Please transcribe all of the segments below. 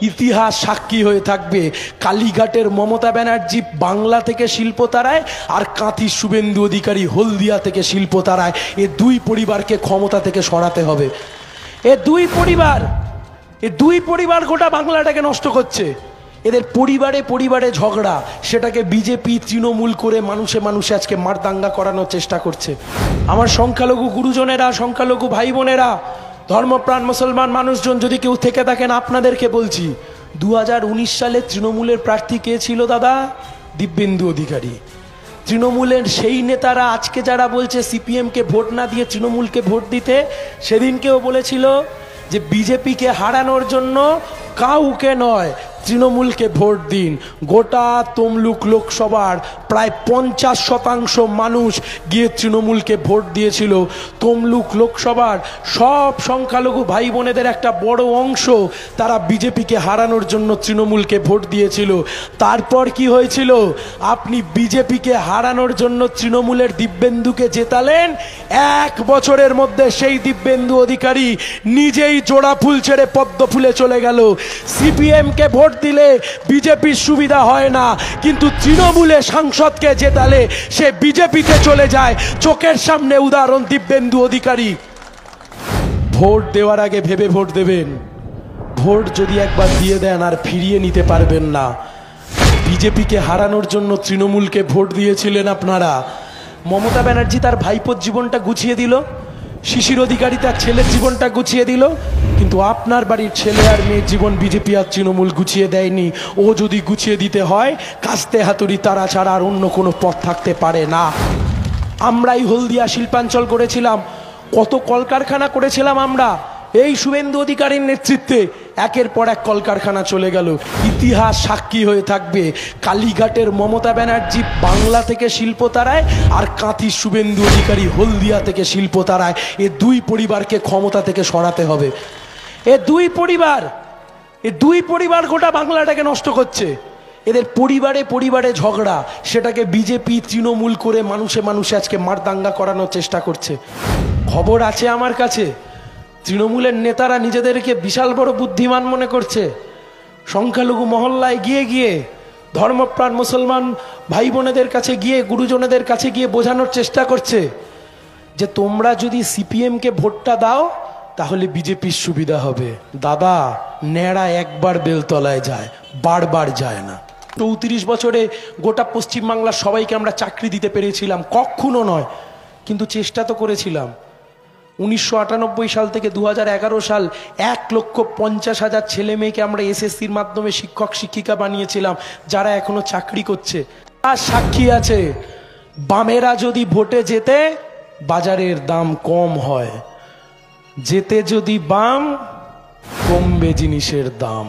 ইতিহাস সাক্ষী হয়ে থাকবে। কালীঘাটের মমতা ব্যানার্জি বাংলা থেকে শিল্প তারায়, আর কাঁথির শুভেন্দু অধিকারী হলদিয়া থেকে শিল্প তারায়। এ দুই পরিবারকে ক্ষমতা থেকে সরাতে হবে। এ দুই পরিবার গোটা বাংলাটাকে নষ্ট করছে। এদের পরিবারে পরিবারে ঝগড়া, সেটাকে বিজেপি তৃণমূল করে মানুষে মানুষে আজকে মারদাঙ্গা করানোর চেষ্টা করছে। আমার সংখ্যালঘু গুরুজনেরা, সংখ্যালঘু ভাই বোনেরা, ধর্মপ্রাণ মুসলমান মানুষজন যদি কেউ থেকে থাকেন, আপনাদেরকে বলছি, 2019 সালে তৃণমূলের প্রার্থী কে ছিল দাদা? দিব্যেন্দু অধিকারী। তৃণমূলের সেই নেতারা আজকে যারা বলছে সিপিএমকে ভোট না দিয়ে তৃণমূলকে ভোট দিতে, সেদিনকেও বলেছিল যে বিজেপিকে হারানোর জন্য কাউকে নয়, তৃণমূলকে ভোট দিন। গোটা তমলুক লোকসভার প্রায় 50% মানুষ গিয়ে তৃণমূলকে ভোট দিয়েছিল। তমলুক লোকসভার সব সংখ্যালঘু ভাই বোনেদের একটা বড় অংশ তারা বিজেপিকে হারানোর জন্য তৃণমূলকে ভোট দিয়েছিল। তারপর কি হয়েছিল? আপনি বিজেপিকে হারানোর জন্য তৃণমূলের দিব্যেন্দুকে জেতালেন, 1 বছরের মধ্যে সেই দিব্যেন্দু অধিকারী নিজেই জোড়া ফুল ছেড়ে পদ্ম ফুলে চলে গেল। সিপিএমকে ভোট দিলে বিজেপির সুবিধা হয় না, কিন্তু তৃণমূলে সাংসদকে জেতালে সে বিজেপিতে চলে যায়। চোখের সামনে উদাহরণ দিব্যেন্দু অধিকারী। ভোট দেওয়ার আগে ভেবে ভোট দেবেন। ভোট যদি একবার দিয়ে দেন আর ফিরিয়ে নিতে পারবেন না। বিজেপিকে হারানোর জন্য তৃণমূলকে ভোট দিয়েছিলেন আপনারা। মমতা ব্যানার্জি তার ভাইপোর জীবনটা গুছিয়ে দিল, শিশির অধিকারী তার ছেলের জীবনটা গুছিয়ে দিল, কিন্তু আপনার বাড়ির ছেলে আর মেয়ের জীবন বিজেপি আর তৃণমূল গুছিয়ে দেয়নি। ও যদি গুছিয়ে দিতে হয়, কাস্তে হাতুড়ি তারা ছাড়া আর অন্য কোনো পথ থাকতে পারে না। আমরাই হলদিয়া শিল্পাঞ্চল করেছিলাম, কত কলকারখানা করেছিলাম আমরা এই শুভেন্দু অধিকারীর নেতৃত্বে। একের পর এক কলকারখানা চলে গেল। ইতিহাস সাক্ষী হয়ে থাকবে। কালীঘাটের মমতা ব্যানার্জি বাংলা থেকে শিল্প তারায়, আর কাঁথির শুভেন্দু অধিকারী হলদিয়া থেকে শিল্প তারায়। এ দুই পরিবারকে ক্ষমতা থেকে সরাতে হবে। এ দুই পরিবার গোটা বাংলাটাকে নষ্ট করছে। এদের পরিবারে পরিবারে ঝগড়া, সেটাকে বিজেপি তৃণমূল করে মানুষে মানুষে আজকে মারদাঙ্গা করানোর চেষ্টা করছে। খবর আছে আমার কাছে, তৃণমূলের নেতারা নিজেদেরকে বিশাল বড় বুদ্ধিমান মনে করছে। সংখ্যালঘু মহল্লায় গিয়ে গিয়ে, ধর্মপ্রাণ মুসলমান ভাই বোনেদের কাছে গিয়ে, গুরুজনেদের কাছে গিয়ে বোঝানোর চেষ্টা করছে যে তোমরা যদি সিপিএমকে ভোটটা দাও তাহলে বিজেপির সুবিধা হবে। দাদা, ন্যাড়া একবার বেলতলায় যায়, বারবার যায় না। 34 বছরে গোটা পশ্চিমবাংলার সবাইকে আমরা চাকরি দিতে পেরেছিলাম? কখনো নয়, কিন্তু চেষ্টা তো করেছিলাম। 1998 সাল থেকে 2011 সাল 1,50,000 ছেলে মেয়েকে আমরা এসএসসির মাধ্যমে শিক্ষক শিক্ষিকা বানিয়েছিলাম, যারা এখনো চাকরি করছে। আর সাক্ষী আছে, বামেরা যদি ভোটে যেতে বাজারের দাম কম হয়, যেতে যদি বাম কমবে জিনিসের দাম।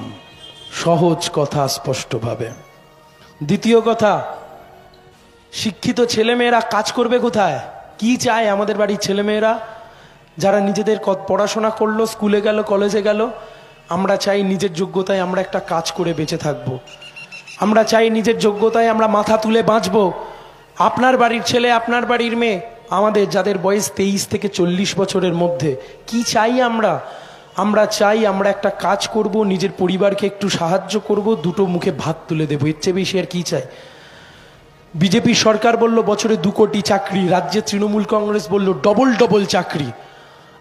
সহজ কথা, স্পষ্টভাবে। দ্বিতীয় কথা, শিক্ষিত ছেলেমেয়েরা কাজ করবে কোথায়? কি চায় আমাদের বাড়ির ছেলেমেয়েরা যারা নিজেদের পড়াশোনা করলো, স্কুলে গেল, কলেজে গেল? আমরা চাই নিজের যোগ্যতায় আমরা একটা কাজ করে বেঁচে থাকবো। আমরা চাই নিজের যোগ্যতায় আমরা মাথা তুলে বাঁচবো। আপনার বাড়ির ছেলে, আপনার বাড়ির মেয়ে, আমাদের যাদের বয়স 23 থেকে 40 বছরের মধ্যে, কি চাই আমরা? আমরা চাই আমরা একটা কাজ করব, নিজের পরিবারকে একটু সাহায্য করব, দুটো মুখে ভাত তুলে দেবো। এর চেয়ে বেশি আর কি চাই? বিজেপি সরকার বলল বছরে 2 কোটি চাকরি, রাজ্যে তৃণমূল কংগ্রেস বলল ডবল চাকরি।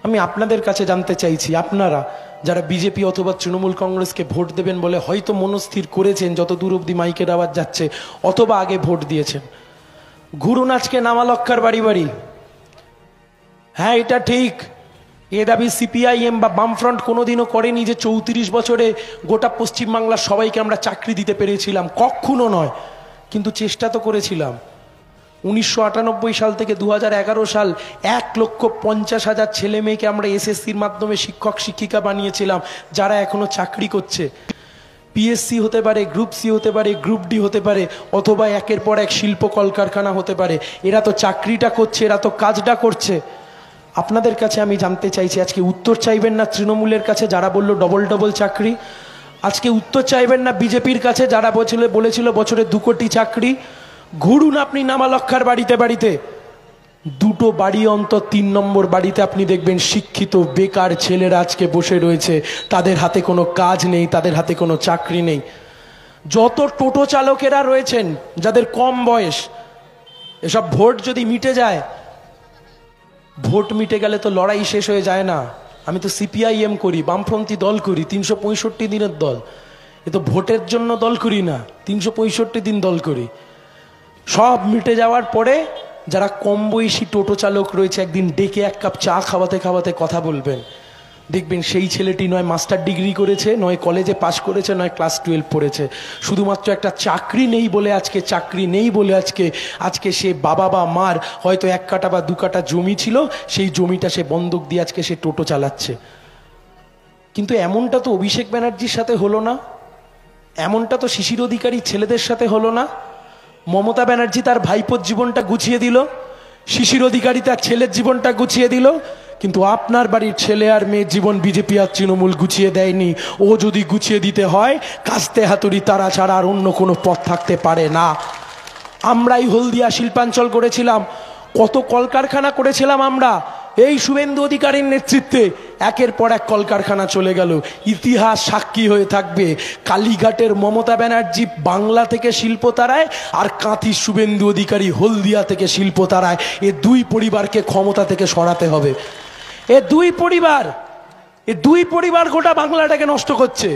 আমি আপনাদের কাছে জানতে চাইছি, আপনারা যারা বিজেপি অথবা তৃণমূল কংগ্রেসকে ভোট দেবেন বলে হয়তো মনস্থির করেছেন, যত দূর অব্দি মাইকের আওয়াজ যাচ্ছে, অথবা আগে ভোট দিয়েছেন, ঘুরুন আজকে নামালক্কার বাড়ি বাড়ি। হ্যাঁ, এটা ঠিক, এ দাবি সিপিআইএম বা বামফ্রন্ট কোনোদিনও করেনি যে 34 বছরে গোটা পশ্চিমবাংলার সবাইকে আমরা চাকরি দিতে পেরেছিলাম। কখনো নয়, কিন্তু চেষ্টা তো করেছিলাম। 1998 সাল থেকে 2011 সাল 1,50,000 ছেলে মেয়েকে আমরা এসএসসির মাধ্যমে শিক্ষক শিক্ষিকা বানিয়েছিলাম, যারা এখনো চাকরি করছে। পিএসসি হতে পারে, গ্রুপ সি হতে পারে, গ্রুপ ডি হতে পারে, অথবা একের পর এক শিল্প কলকারখানা হতে পারে। এরা তো চাকরিটা করছে, এরা তো কাজটা করছে। আপনাদের কাছে আমি জানতে চাইছি, আজকে উত্তর চাইবেন না তৃণমূলের কাছে যারা বলল ডবল চাকরি? আজকে উত্তর চাইবেন না বিজেপির কাছে যারা বলেছিল বছরে 2 কোটি চাকরি? ঘুরুন আপনি নামালক্কার বাড়িতে বাড়িতে, দুটো বাড়ি অন্তর 3 নম্বর বাড়িতে আপনি দেখবেন শিক্ষিত বেকার ছেলেরা আজকে বসে রয়েছে, তাদের হাতে কোনো কাজ নেই, তাদের হাতে কোনো চাকরি নেই। যত টোটো চালকেরা রয়েছেন যাদের কম বয়স, এসব ভোট যদি মিটে যায়, ভোট মিটে গেলে তো লড়াই শেষ হয়ে যায় না। আমি তো সিপিআইএম করি, বামপন্থী দল করি, 365 দিনের দল। এ তো ভোটের জন্য দল করি না, 365 দিন দল করি। সব মিটে যাওয়ার পরে যারা কম বয়সী টোটো চালক রয়েছে, একদিন ডেকে 1 কাপ চা খাওয়াতে খাওয়াতে কথা বলবেন, দেখবেন সেই ছেলেটি নয় মাস্টার ডিগ্রি করেছে, নয় কলেজে পাশ করেছে, নয় ক্লাস 12 পড়েছে। শুধুমাত্র একটা চাকরি নেই বলে আজকে সে বাবা বা মার হয়তো 1 কাঠা বা 2 কাঠা জমি ছিল, সেই জমিটা সে বন্ধক দিয়ে আজকে সে টোটো চালাচ্ছে। কিন্তু এমনটা তো অভিষেক ব্যানার্জির সাথে হলো না, এমনটা তো শিশির অধিকারী ছেলেদের সাথে হলো না। মমতা ব্যানার্জি তার ভাইপোর জীবনটা গুছিয়ে দিল, শিশির অধিকারী তার ছেলের জীবনটা গুছিয়ে দিল, কিন্তু আপনার বাড়ির ছেলে আর মেয়ের জীবন বিজেপি আর তৃণমূল গুছিয়ে দেয়নি। ও যদি গুছিয়ে দিতে হয়, কাস্তে হাতুড়ি তারা ছাড়া আর অন্য কোনো পথ থাকতে পারে না। আমরাই হলদিয়া শিল্পাঞ্চল করেছিলাম, কত কলকারখানা করেছিলাম আমরা, এই শুভেন্দু অধিকারীর নেতৃত্বে একের পর এক কলকারখানা চলে গেল। ইতিহাস সাক্ষী হয়ে থাকবে, কালীঘাটের মমতা ব্যানার্জি বাংলা থেকে শিল্প তারায়, আর কাঁথির শুভেন্দু অধিকারী হলদিয়া থেকে শিল্প তারায়। এ দুই পরিবারকে ক্ষমতা থেকে সরাতে হবে। এ দুই পরিবার গোটা বাংলাটাকে নষ্ট করছে।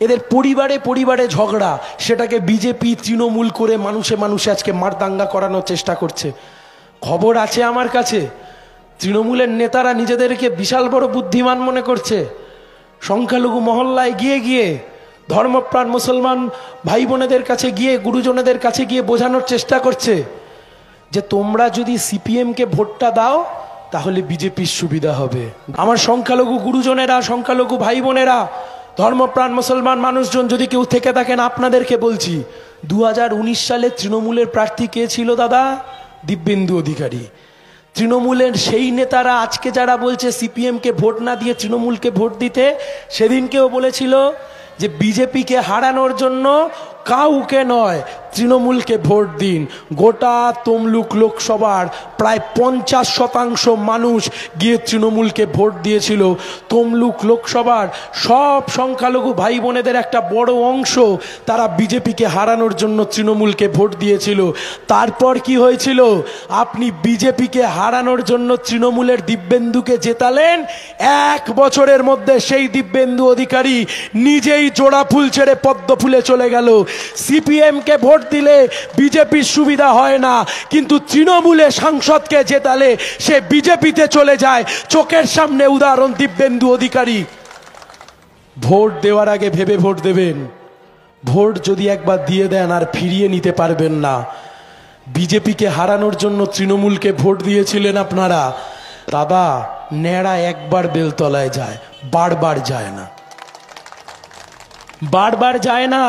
এদের পরিবারে পরিবারে ঝগড়া, সেটাকে বিজেপি তৃণমূল করে মানুষে মানুষে আজকে মারদাঙ্গা করানোর চেষ্টা করছে। খবর আছে আমার কাছে, তৃণমূলের নেতারা নিজেদেরকে বিশাল বড় বুদ্ধিমান মনে করছে। সংখ্যালঘু মহল্লায় গিয়ে গিয়ে, ধর্মপ্রাণ মুসলমান ভাই বোনেদের কাছে গিয়ে, গুরুজনেদের কাছে গিয়ে বোঝানোর চেষ্টা করছে যে তোমরা যদি সিপিএমকে ভোটটা দাও তাহলে বিজেপির সুবিধা হবে। আমার সংখ্যালঘু গুরুজনেরা, সংখ্যালঘু ভাই বোনেরা, ধর্মপ্রাণ মুসলমান মানুষজন যদি কেউ থেকে থাকেন, আপনাদেরকে বলছি, 2019 সালে তৃণমূলের প্রার্থী কে ছিল দাদা? দিব্যেন্দু অধিকারী। তৃণমূলের সেই নেতারা আজকে যারা বলছে সিপিএমকে ভোট না দিয়ে তৃণমূলকে ভোট দিতে, সেদিনকেও বলেছিল যে বিজেপিকে হারানোর জন্য কাউকে নয়, তৃণমূলকে ভোট দিন। গোটা তমলুক লোকসভার প্রায় 50% মানুষ গিয়ে তৃণমূলকে ভোট দিয়েছিল। তমলুক লোকসভার সব সংখ্যালঘু ভাই বোনেদের একটা বড় অংশ তারা বিজেপিকে হারানোর জন্য তৃণমূলকে ভোট দিয়েছিল। তারপর কি হয়েছিল? আপনি বিজেপিকে হারানোর জন্য তৃণমূলের দিব্যেন্দুকে জেতালেন, 1 বছরের মধ্যে সেই দিব্যেন্দু অধিকারী নিজেই জোড়া ফুল ছেড়ে পদ্ম ফুলে চলে গেল। সিপিএমকে ভোট দিলে বিজেপির সুবিধা হয় না, কিন্তু তৃণমূলে সাংসদকে জেতালে সে বিজেপিতে চলে যায়। চোখের সামনে উদাহরণ দিব্যেন্দু অধিকারী। ভোট দেওয়ার আগে ভেবে ভোট দেবেন। ভোট যদি একবার দিয়ে দেন আর ফিরিয়ে নিতে পারবেন না। বিজেপিকে হারানোর জন্য তৃণমূলকে ভোট দিয়েছিলেন আপনারা। দাদা, ন্যাড়া একবার বেলতলায় যায়, বারবার যায় না, বারবার যায় না।